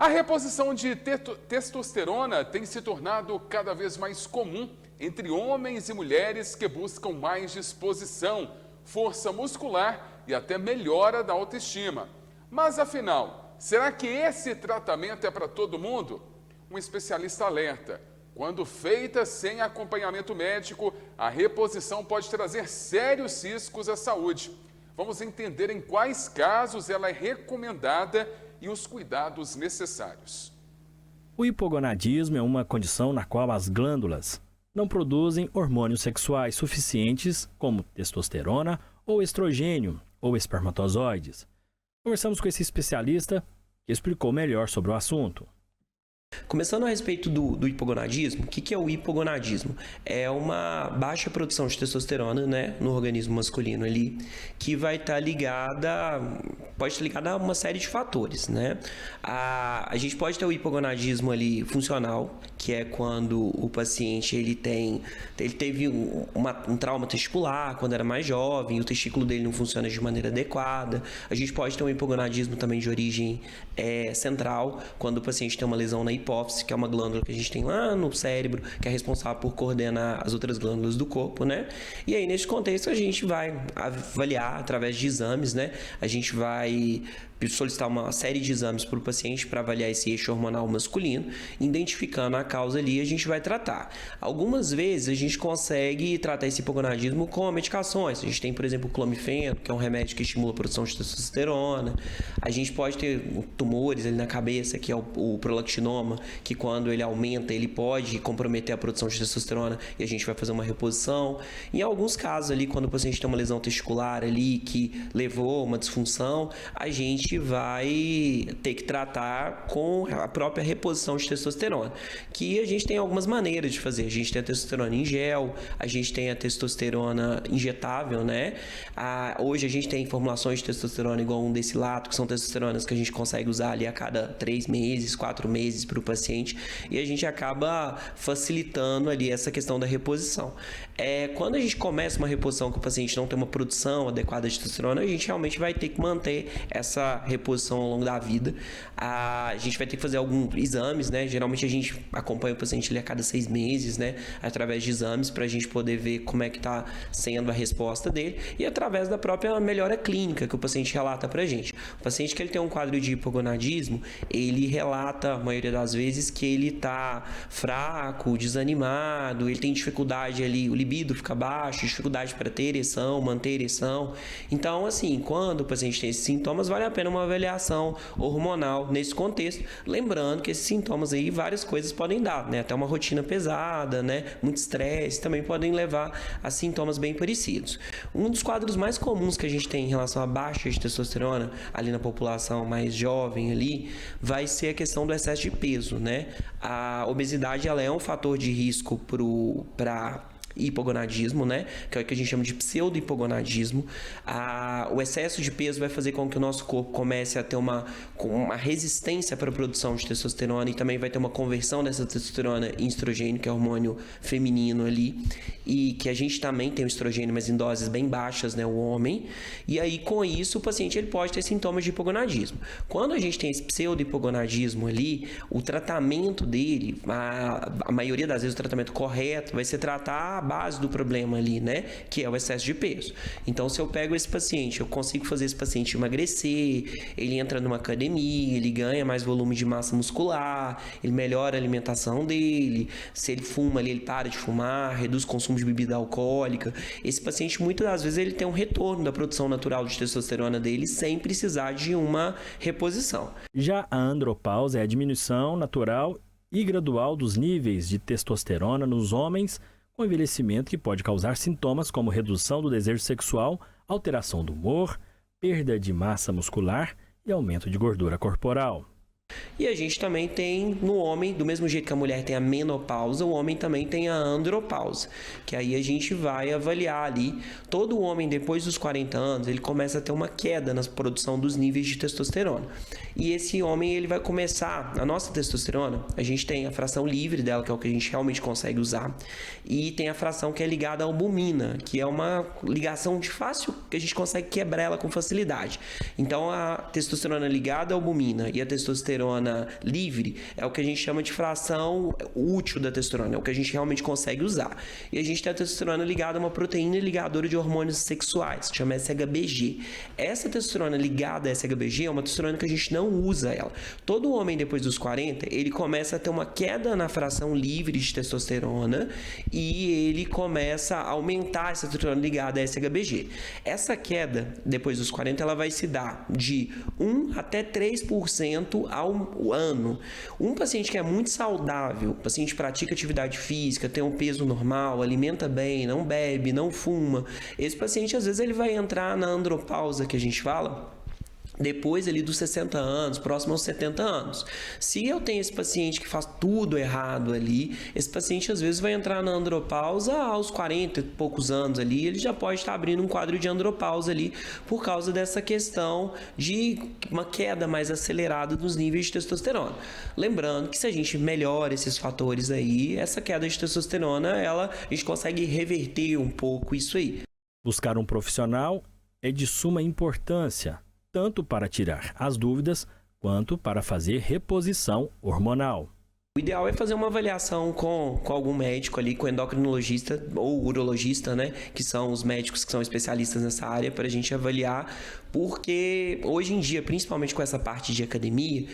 A reposição de testosterona tem se tornado cada vez mais comum entre homens e mulheres que buscam mais disposição, força muscular e até melhora da autoestima. Mas afinal, será que esse tratamento é para todo mundo? Um especialista alerta: quando feita sem acompanhamento médico, a reposição pode trazer sérios riscos à saúde. Vamos entender em quais casos ela é recomendada e os cuidados necessários. O hipogonadismo é uma condição na qual as glândulas não produzem hormônios sexuais suficientes, como testosterona ou estrogênio ou espermatozoides. Conversamos com esse especialista que explicou melhor sobre o assunto. Começando a respeito do hipogonadismo, o que é o hipogonadismo? É uma baixa produção de testosterona, né, no organismo masculino ali, que vai estar pode estar ligada a uma série de fatores, né? A gente pode ter o hipogonadismo ali funcional, que é quando o paciente ele teve um trauma testicular quando era mais jovem, o testículo dele não funciona de maneira adequada. A gente pode ter um hipogonadismo também de origem central, quando o paciente tem uma lesão na hipófise, que é uma glândula que a gente tem lá no cérebro, que é responsável por coordenar as outras glândulas do corpo, né? E aí, nesse contexto, a gente vai avaliar através de exames, né? A gente vai solicitar uma série de exames para o paciente para avaliar esse eixo hormonal masculino, identificando a causa ali, a gente vai tratar. Algumas vezes a gente consegue tratar esse hipogonadismo com medicações. A gente tem, por exemplo, o clomifeno, que é um remédio que estimula a produção de testosterona. A gente pode ter tumores ali na cabeça, que é o prolactinoma, que quando ele aumenta, ele pode comprometer a produção de testosterona e a gente vai fazer uma reposição. Em alguns casos ali, quando o paciente tem uma lesão testicular ali que levou a uma disfunção, a gente vai ter que tratar com a própria reposição de testosterona, que a gente tem algumas maneiras de fazer. A gente tem a testosterona em gel, a gente tem a testosterona injetável, né? Hoje a gente tem formulações de testosterona igual 1-decilato, que são testosteronas que a gente consegue usar ali a cada 3 meses, 4 meses para o paciente, e a gente acaba facilitando ali essa questão da reposição. Quando a gente começa uma reposição que o paciente não tem uma produção adequada de testosterona, a gente realmente vai ter que manter essa reposição ao longo da vida. A gente vai ter que fazer alguns exames, né? Geralmente a gente acompanha o paciente ali a cada 6 meses, né? Através de exames para a gente poder ver como é que está sendo a resposta dele e através da própria melhora clínica que o paciente relata para a gente. O paciente que ele tem um quadro de hipogonadismo, ele relata, a maioria das vezes, que ele está fraco, desanimado, ele tem dificuldade ali, o libido fica baixo, dificuldade para ter ereção, manter ereção. Então, assim, quando o paciente tem esses sintomas, vale a pena uma avaliação hormonal nesse contexto, lembrando que esses sintomas aí, várias coisas podem dar, né? Até uma rotina pesada, né? Muito estresse, também podem levar a sintomas bem parecidos. Um dos quadros mais comuns que a gente tem em relação à baixa de testosterona ali na população mais jovem ali, vai ser a questão do excesso de peso, né? A obesidade, ela é um fator de risco para hipogonadismo, né? Que é o que a gente chama de pseudo-hipogonadismo. O excesso de peso vai fazer com que o nosso corpo comece a ter uma resistência para a produção de testosterona e também vai ter uma conversão dessa testosterona em estrogênio, que é o hormônio feminino ali, e que a gente também tem o estrogênio, mas em doses bem baixas, né? O homem. E aí, com isso, o paciente ele pode ter sintomas de hipogonadismo. Quando a gente tem esse pseudo-hipogonadismo ali, o tratamento dele, a maioria das vezes o tratamento correto vai ser tratar a base do problema ali, né? Que é o excesso de peso. Então, se eu pego esse paciente, eu consigo fazer esse paciente emagrecer, ele entra numa academia, ele ganha mais volume de massa muscular, ele melhora a alimentação dele, se ele fuma ali, ele para de fumar, reduz o consumo de bebida alcoólica. Esse paciente, muitas das vezes, ele tem um retorno da produção natural de testosterona dele sem precisar de uma reposição. Já a andropausa é a diminuição natural e gradual dos níveis de testosterona nos homens com envelhecimento, que pode causar sintomas como redução do desejo sexual, alteração do humor, perda de massa muscular e aumento de gordura corporal. E a gente também tem no homem, do mesmo jeito que a mulher tem a menopausa, o homem também tem a andropausa, que aí a gente vai avaliar ali, todo homem depois dos 40 anos, ele começa a ter uma queda na produção dos níveis de testosterona. e esse homem ele vai começar, a nossa testosterona, a gente tem a fração livre dela, que é o que a gente realmente consegue usar, e tem a fração que é ligada à albumina, que é uma ligação de fácil, que a gente consegue quebrar ela com facilidade. Então a testosterona ligada à albumina e a testosterona livre é o que a gente chama de fração útil da testosterona, é o que a gente realmente consegue usar. E a gente tem a testosterona ligada a uma proteína ligadora de hormônios sexuais, que chama SHBG. Essa testosterona ligada a SHBG é uma testosterona que a gente não usa ela. Todo homem depois dos 40, ele começa a ter uma queda na fração livre de testosterona e ele começa a aumentar essa testosterona ligada a SHBG. Essa queda depois dos 40, ela vai se dar de 1 até 3% ao ano. Um paciente que é muito saudável, paciente pratica atividade física, tem um peso normal, alimenta bem, não bebe, não fuma, esse paciente às vezes ele vai entrar na andropausa que a gente fala, depois ali dos 60 anos, próximo aos 70 anos. Se eu tenho esse paciente que faz tudo errado ali, esse paciente às vezes vai entrar na andropausa aos 40 e poucos anos ali, ele já pode estar abrindo um quadro de andropausa ali por causa dessa questão de uma queda mais acelerada dos níveis de testosterona. Lembrando que se a gente melhora esses fatores aí, essa queda de testosterona, a gente consegue reverter um pouco isso aí. Buscar um profissional é de suma importância, tanto para tirar as dúvidas, quanto para fazer reposição hormonal. O ideal é fazer uma avaliação com algum médico ali, com endocrinologista ou urologista, né? Que são os médicos que são especialistas nessa área, para a gente avaliar, porque hoje em dia, principalmente com essa parte de academia,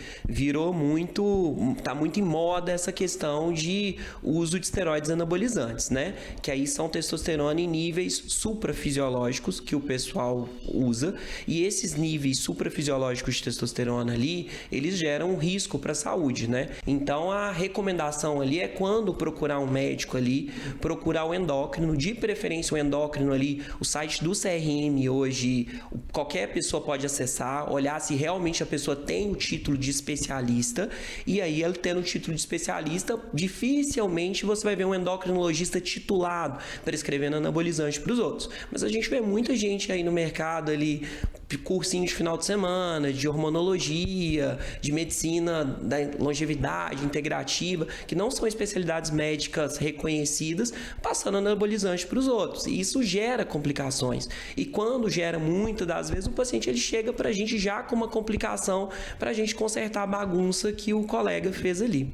tá muito em moda essa questão de uso de esteroides anabolizantes, né? Que aí são testosterona em níveis suprafisiológicos que o pessoal usa, e esses níveis suprafisiológicos de testosterona ali, eles geram um risco para a saúde, né? Então a recomendação ali é quando procurar um médico ali, procurar o endócrino, de preferência o endócrino ali, o site do CRM hoje, qualquer pessoa pode acessar, olhar se realmente a pessoa tem o título de especialista, e aí ela tendo o título de especialista, dificilmente você vai ver um endocrinologista titulado prescrevendo anabolizante para os outros. Mas a gente vê muita gente aí no mercado ali, cursinho de final de semana, de hormonologia, de medicina da longevidade integrativa, que não são especialidades médicas reconhecidas, passando anabolizante para os outros. E isso gera complicações. E quando gera, muitas das vezes, o paciente ele chega para a gente já com uma complicação, para a gente consertar a bagunça que o colega fez ali.